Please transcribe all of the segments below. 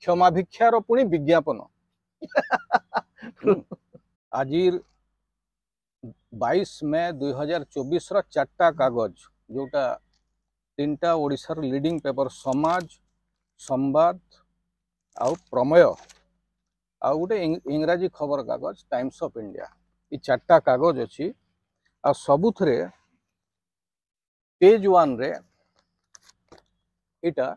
क्षमा भिक्षार पुणी विज्ञापन आज 22 मे 2024 चार्टा कागज जोटा तीनटा ओडिशार लीडिंग पेपर समाज संवाद आउ प्रमेय आउ गोटे इंग्राजी खबर कागज टाइम्स ऑफ इंडिया ये चार्टा कागज अच्छी आ सबुथरे पेज 1 रे इटा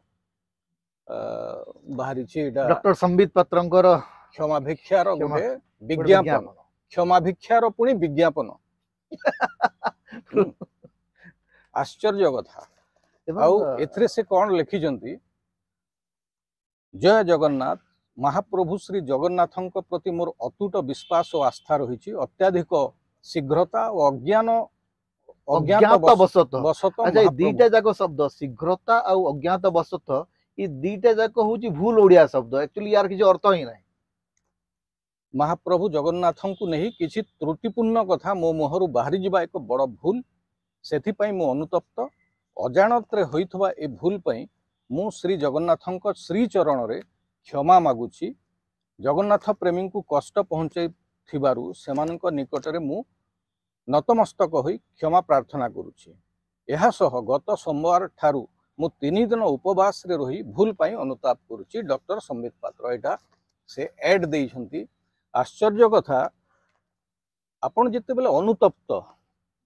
बाहरी डॉक्टर संबित पात्रंकर क्षमा भिक्षार गोटे विज्ञापन क्षमा भिक्षार पुणी विज्ञापन आश्चर्य कथा आउ एथरे से कौन लिखिजंती जय जगन्नाथ महाप्रभु श्री जगन्नाथଙ୍କ प्रति मोर अतुट विश्वास और आस्था रही अत्याधिक शीघ्रता और अज्ञातवशत अच्छा दीटा जाक शब्द शीघ्रता और अज्ञातवशत ये दीटा जाक होची भूल ओडिया शब्द एक्चुअली यार किसी अर्थ ही नहीं महाप्रभु जगन्नाथ को नहीं किसी त्रुटिपूर्ण कथा मो मुहरु बाहरी जिबा एक बड़ भूल सेथिपाई मो अनुतप्त अजाणत रे होइथबा ए भूल पई मु श्री जगन्नाथଙ୍କ श्री चरण रे क्षमा मागुछि जगन्नाथ प्रेमी को कष्ट पहुँचाई थिबारु सेमानଙ୍କ निकटरे मु नतमस्तक होई क्षमा प्रार्थना करुछि एहा सह गत सोमवार ठारू मु 3 दिन उपवास रे रही भूल पाई अनुताप करुछि डॉक्टर संबित पात्र एटा से ऐड देइछंती आश्चर्य कथा आपण जिते बेले अनुतप्त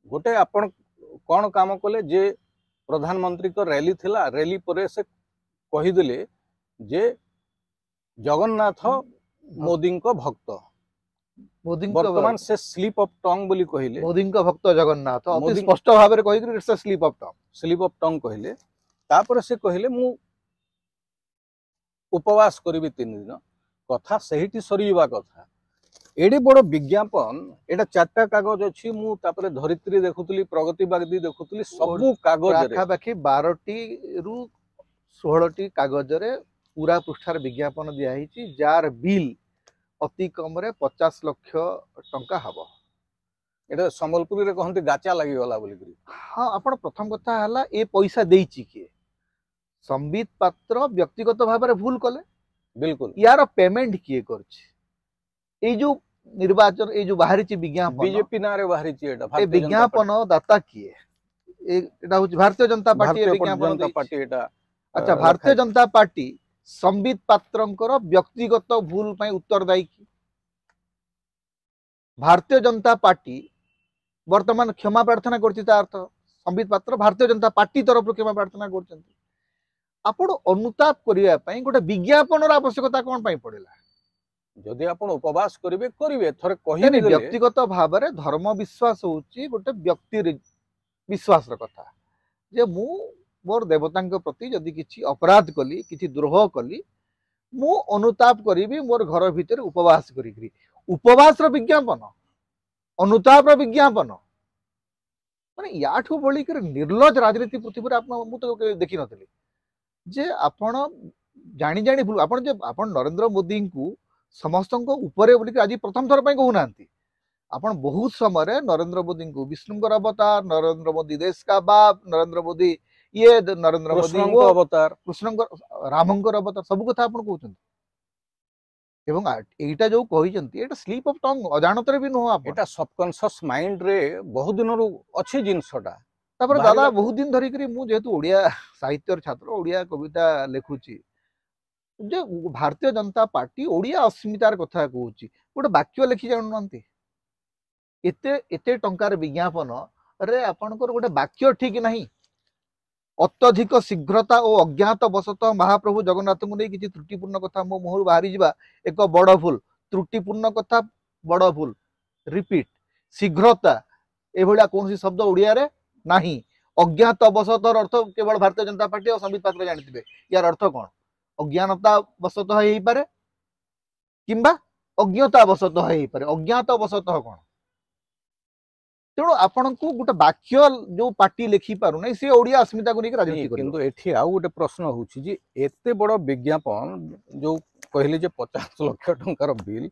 गोटे आपण कौन काम कले जे प्रधानमंत्री को रैली थिला रैली परे से कहीदेले जे जगन्नाथ मोदी को भक्त मोदी वर्तमान से स्लीप ऑफ टंग बोली कहिले मोदी को भक्त जगन्नाथ अति स्पष्ट भाव रे कहि it's a slip of tongue कहिले तापर से कहिले मु उपवास करिबि 3 दिन कथा सहीटी सरीवा कथा एडे बड़ विज्ञापन एटा चारटा कागज अछि मु तापर धरित्री देखुतली प्रगतिवादी देखुतली सब कागज रे बाकी 12टी रु 16टी कागज रे पूरा पृष्ठार विज्ञापन दिया हिची जार बिल अति कम रे 50 लाख टंका हबो एटा संबलपुरी रे कहंती गाचा लागि गला बोली करी हां आपण प्रथम कथा हला ए पैसा देइची के संबित पात्र व्यक्तिगत भाव रे भूल कले बिल्कुल यार पेमेंट किए करछि ए जो निर्वाचन ए जो बाहरी विज्ञापन बीजेपी ना रे बाहरी एटा ए विज्ञापन दाता किए एटा होछि भारतीय जनता पार्टी जनता पार्टी एटा अच्छा भारतीय जनता पार्टी संबित पात्रंकर व्यक्तिगत भूल पई उत्तरदायी की भारतीय जनता पार्टी वर्तमान क्षमा प्रार्थना करछि ता अर्थ संबित पात्र भारतीय जनता पार्टी तरफ क्षमा प्रार्थना करछन्ती आपण अनुताप करिया पई गोटे विज्ञापन आवश्यकता कोन पई पड़िला जदि आपण उपवास करिवे थरे कहि देले व्यक्तिगत भाव रे धर्म विश्वास होची गोटे व्यक्ति विश्वास र कथा जे मु मोर देवतांक प्रति जदि किछि अपराध कली किछि द्रोह कली मु अनुताप करिवि मोर घर भीतर उपवास करिकरी उपवास र विज्ञापन अनुताप र विज्ञापन माने याठू बळी कर निर्लज राजनीति पृथ्वी रे मु तो देखि नथली जे आपण जानी जानी भूल आपण जे आपण नरेंद्र मोदी को समस्त ऊपर बोलिक आज प्रथम थर कहूना आपण बहुत समय नरेंद्र मोदी को विष्णुकर अवतार नरेंद्र मोदी देश का बाप नरेंद्र मोदी ये नरेंद्र मोदी अवतार कृष्णकर रामंकर अवतार सब कथा आपण कहउछन एवं एटा जो कहिसंती एटा स्लीप ऑफ टंग अजाणत रे भी नो आप एटा सबकॉन्शियस माइंड रे बहुत दिन रो अछि जिंसटा तापर दादा बहुत दिन धरी करी मु जेतु ओडिया साहित्य छात्र ओडिया कविता लेखुची जे भारतीय जनता पार्टी ओडिया अस्मितार कथा कहूची गोटे वाक्य लिखि जानते एते एते टंकार विज्ञापन रे आपनकर गोटे वाक्य ठीक नहीं अत्यधिक शीघ्रता और अज्ञात वशतः महाप्रभु जगन्नाथ को नहीं किसी त्रुटिपूर्ण कथा मो मुहर बाहरी जिबा एक बड़ भूल त्रुटिपूर्ण कथा बड़ भूल रिपीट शीघ्रता ए भलिया कोनसी शब्द ओडिया रे नहीं अज्ञात वशतः अर्थ केवल भारतीय जनता पार्टी और संबित पात्र जानथिबे यार अर्थ कोन अज्ञानता वशतः हेई पारे किंबा अज्ञता वशतः हेई पारे अज्ञात वशतः कोन तेणु आपण को गोटे वाक्य जो पार्टी लिखि पारु नै से ओडिया अस्मिता को लेकर राजनीति करियो किंतु एठी आउ गोटे प्रश्न होछि जे एते बड़ विज्ञापन जो कहले जे 50 लाख टंकार बिल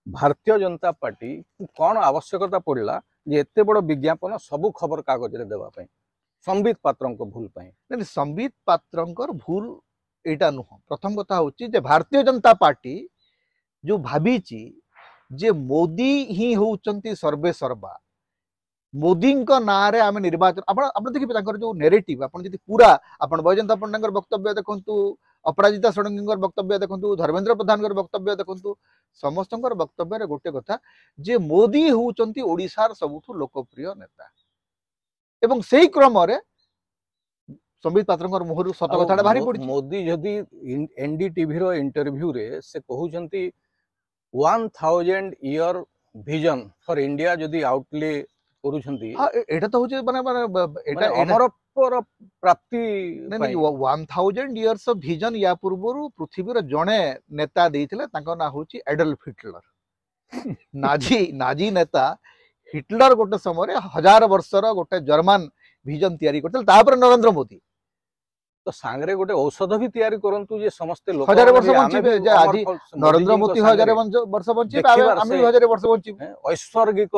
भारतीय जनता पार्टी कौन आवश्यकता पड़ला जे एते बड़ विज्ञापन सब खबर कागज रे देबा पई संबित पात्रंक भूल पई नहीं संबित पात्रंकर भूल एटा नुह प्रथम कथा होची जे भारतीय जनता पार्टी जो भाबीची जे मोदी ही होउचंती सर्वे सर्वा मोदी नारे आम निर्वाचन आप देखिए जो नेरेटिव आप पूरा आप बैजयंत पंडा वक्तव्य देखु अपराजिता षडंगी वक्तव्य देखु धर्मेंद्र प्रधान वक्तव्य देखु समस्त वक्तव्य गोटे कथा जे मोदी होउचंती ओडिशार सबुठु लोकप्रिय नेता एवं से क्रम संबित पात्र मुहर सत कथा बाहरी पड़ी मोदी जदि एनडीटीवी रो इंटरव्यू रे से कहउचंती 1000 ईयर विजन फॉर इंडिया जदि आउटले करूछंती एटा तो होचे माने एटा अमरत्वर प्राप्ति नहीं 1000 इयर्स ऑफ विजन या पूर्वरु पृथ्वी रो जणे नेता देइथिले तांको ना होची एडल्फ हिटलर नाजी नेता हिटलर गोटे समय 1000 वर्षर गोटे जर्मन विजन तैयारी करथल तापर नरेंद्र मोदी तो सांगरे गोटे औषध भी तैयारी करंतु जे समस्त लोक 1000 वर्ष बंचिबे जे आज नरेंद्र मोदी 1000 वर्ष बंचिबे आमे 1000 वर्ष बंचिबे ऐश्वर्गिक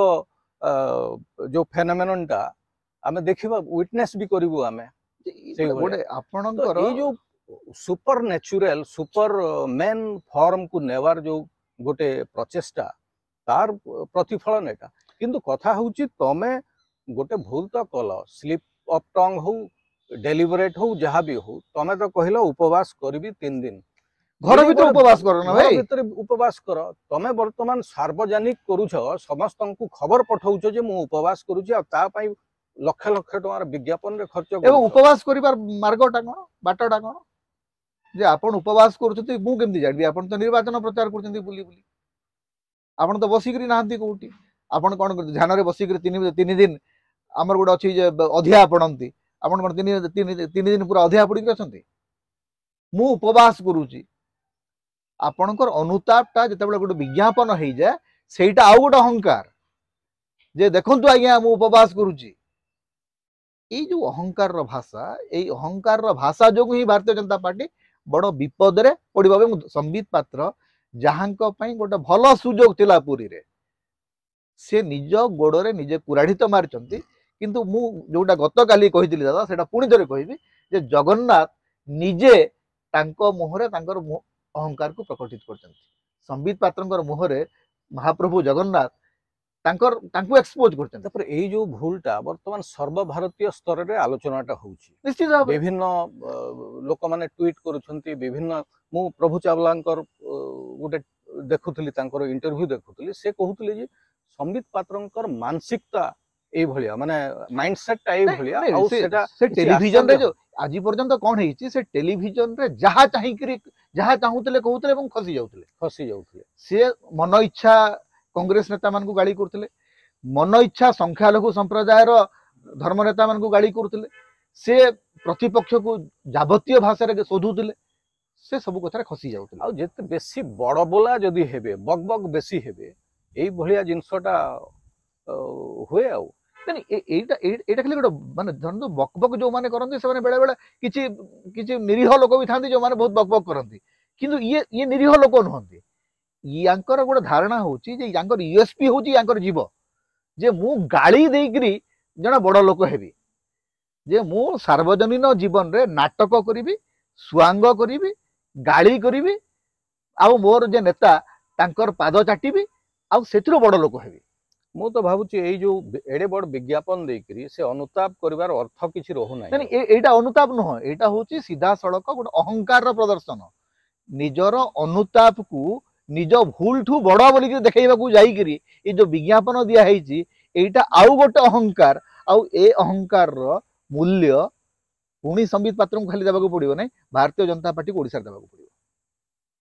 जो फेनोमेनन टा आमे देखिबा विटनेस भी करिवु आमे गोटे आपनकर ए जो super natural super man form को नेवार जो गोटे प्रचेष्टा तार प्रतिफलन एटा किंतु कथा होची तमे गोटे भूल तो कल स्लिप ऑफ टंग हो डेलिबरेट हो जहाँ भी हो तमे तो कहलो उपवास करबी 3 दिन घर भीतर उपवास करो ना भाई भीतर उपवास कर तमे वर्तमान सार्वजनिक करूछ समस्त को खबर पठाउछ जे मु उपवास करूछ आ ता पई लक्ष लक्ष टकार विज्ञापन रे खर्च एवं उपवास करिवार मार्गटा कोन बाटटा कोन जे आपण उपवास करूछती मु केमति जानबी आपण तो निर्वाचन प्रचार करछंती बुली बुली आपण तो बसिकरी नाहंती कोठी आपण कोन कर ध्यान रे बसिकरी 3 दिन हमर गोडा अछि जे अधिया पडंती आपण कोन 3 दिन पूरा अधिया पडी अछंती मु उपवास करूची आपणकर अनुतापटा जेतेबेले गोटे विज्ञापन हो जाए सेटा आउ गोटे अहंकार जे देखंतु आज्ञा मु उपवास करूची ए जो अहंकार रो भाषा ए अहंकार रो भाषा जो ही भारतीय जनता पार्टी बड़ विपद रे पड़िबा संबित पात्र जहांक पई गोटे भल सुजोग थिला पुरी रे से निज गोड़े निजे कुराढ़ी तो मारिचंती किंतु मु जोटा गत काली कहितली दादा सेटा पुणी थरे कहबी जे जगन्नाथ निजे तांको मुहरे तांकर अहंकार को प्रकटित करचंती संबित पात्रंकर मुहरे महाप्रभु जगन्नाथ तांकर तांको एक्सपोज करचंती तापर एई जो भूलटा वर्तमान सर्वभारतीय स्तर रे आलोचनाटा होउची निश्चित भाबे विभिन्न लोक माने ट्वीट करूछंती विभिन्न मु प्रभु चावलांकर गोटे देखुतली तांकर इंटरव्यू देखुतली से कहउतली जे संबित पात्रंकर मानसिकता ए भलिया माने माइंडसेट टाइप भलिया आ सेटा से टेलीविजन रे जो आज पर्यंत कोन हेची से टेलीविजन रे जहा चाहिकरी जहा चाहूतले कहूतले एवं खसी जाउतले से मन इच्छा कांग्रेस नेता मान को गाली करतले मन इच्छा संख्यालघु संप्रदाय रो धर्म नेता मान को गाली करतले से प्रतिपक्ष को जावतीय भाषा रे शोधुतले से सब कथा खसी जाउतले आ जेते बेसी बड़ बोला जदी हेबे बग बग बेसी हेबे एई भलिया जिंसटा होए आ एटा खाली गोटे माने धरन बक बक जो माने करंती से माने बेले बेले किछि किछि निरीह लोक भी थांती जो माने बहुत बक बक करंती किंतु ये निरीह लोक नहंती यांकर गोटे धारणा होची जे यांकर यूएसपी होची यांकर जीव जे मु गाली देइकरी जणा बड़ लोक हेबी जे मु सार्वजनिक जीवन रे नाटक करिवि स्वांग करिवि गाली करिवि आ मोर जे नेता तांकर पाद चाटिबि आ सेतिरो बड़ लोक हेबी मु तो भावुची एई जो एडे बड़ विज्ञापन देकरी से अनुताप करिवार अर्थ किछि रहु नै नहीं एटा अनुताप नुह एटा होची सीधा सड़क गोटे अहंकार रो प्रदर्शन निजर अनुताप को निज भूल ठू बड़ बोलिक देखैबा को जाई करी ए जो विज्ञापन दिया हेची एटा आउ गोटे अहंकार आउ ए अहंकार रो मूल्य पुणी संबित पात्र को खाली देबा को पड़िबो नै भारतीय जनता पार्टी को ओडिसा देबा को